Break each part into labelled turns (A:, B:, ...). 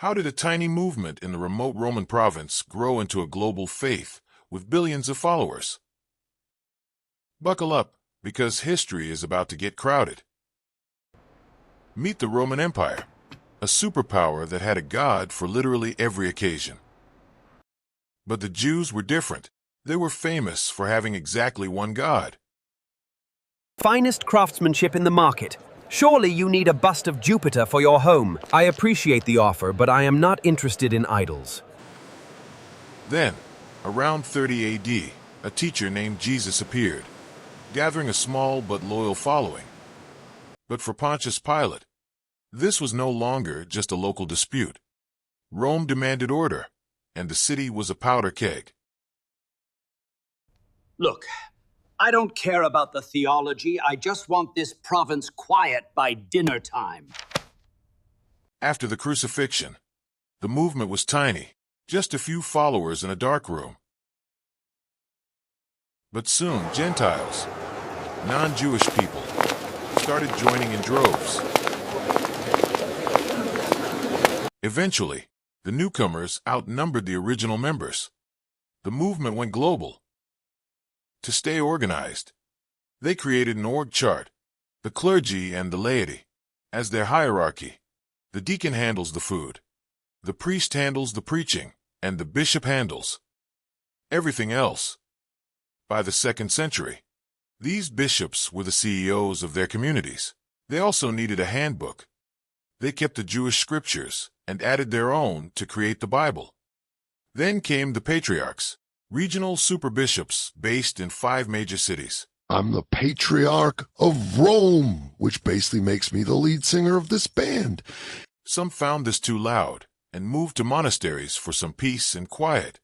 A: How did a tiny movement in the remote Roman province grow into a global faith with billions of followers? Buckle up, because history is about to get crowded. Meet the Roman Empire, a superpower that had a god for literally every occasion. But the Jews were different. They were famous for having exactly one god.
B: Finest craftsmanship in the market. Surely you need a bust of Jupiter for your home. I appreciate the offer, but I am not interested in idols.
A: Then, around 30 AD, a teacher named Jesus appeared, gathering a small but loyal following. But for Pontius Pilate, this was no longer just a local dispute. Rome demanded order, and the city was a powder keg.
C: Look, I don't care about the theology. I just want this province quiet by dinner time.
A: After the crucifixion, the movement was tiny, just a few followers in a dark room. But soon, Gentiles, non-Jewish people, started joining in droves. Eventually, the newcomers outnumbered the original members. The movement went global. To stay organized, they created an org chart, the clergy and the laity, as their hierarchy. The deacon handles the food, the priest handles the preaching, and the bishop handles everything else. By the 2nd century, these bishops were the CEOs of their communities. They also needed a handbook. They kept the Jewish scriptures and added their own to create the Bible. Then came the patriarchs, regional superbishops based in 5 major cities.
D: I'm the Patriarch of Rome, which basically makes me the lead singer of this band.
A: Some found this too loud and moved to monasteries for some peace and quiet.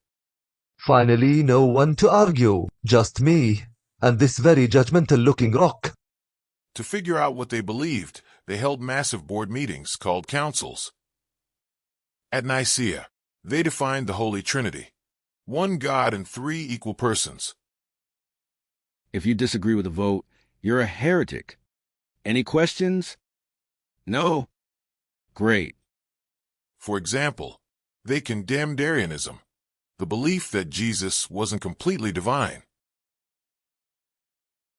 E: Finally, no one to argue, just me, and this very judgmental-looking rock.
A: To figure out what they believed, they held massive board meetings called councils. At Nicaea, they defined the Holy Trinity, one God and 3 equal persons.
F: If you disagree with the vote, you're a heretic. Any questions? No? Great.
A: For example, they condemned Arianism, the belief that Jesus wasn't completely divine.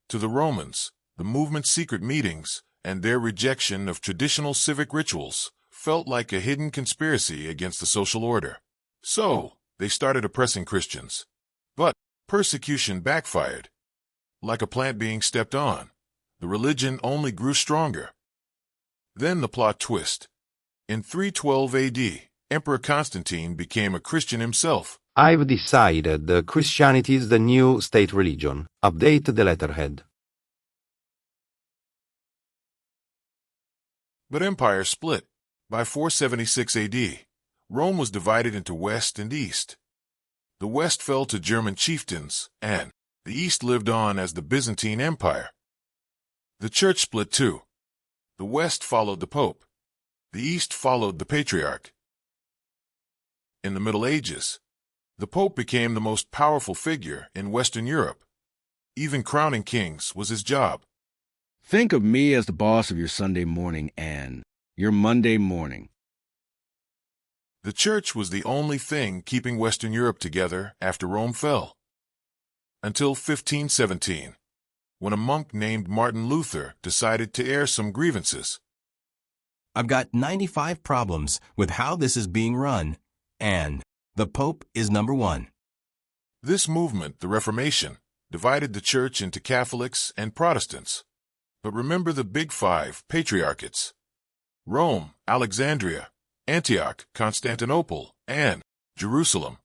A: To the Romans, the movement's secret meetings and their rejection of traditional civic rituals felt like a hidden conspiracy against the social order. So, they started oppressing Christians. But persecution backfired. Like a plant being stepped on, the religion only grew stronger. Then the plot twist. In 312 AD, Emperor Constantine became a Christian himself.
G: I've decided Christianity is the new state religion. Update the letterhead.
A: But empire split. By 476 AD, Rome was divided into West and East. The West fell to German chieftains, and the East lived on as the Byzantine Empire. The Church split too. The West followed the Pope. The East followed the Patriarch. In the Middle Ages, the Pope became the most powerful figure in Western Europe. Even crowning kings was his job.
F: Think of me as the boss of your Sunday morning and your Monday morning.
A: The Church was the only thing keeping Western Europe together after Rome fell. Until 1517, when a monk named Martin Luther decided to air some grievances.
H: I've got 95 problems with how this is being run, and the Pope is number 1.
A: This movement, the Reformation, divided the Church into Catholics and Protestants. But remember the big 5 patriarchates: Rome, Alexandria, Antioch, Constantinople, and Jerusalem.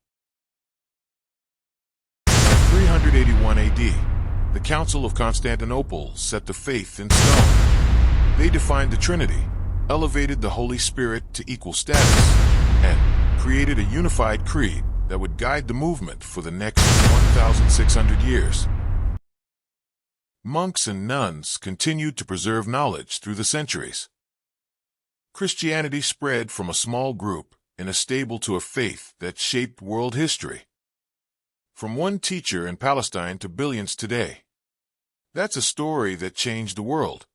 A: 381 AD, the Council of Constantinople set the faith in stone. They defined the Trinity, elevated the Holy Spirit to equal status, and created a unified creed that would guide the movement for the next 1,600 years. Monks and nuns continued to preserve knowledge through the centuries. Christianity spread from a small group in a stable to a faith that shaped world history. From one teacher in Palestine to billions today. That's a story that changed the world.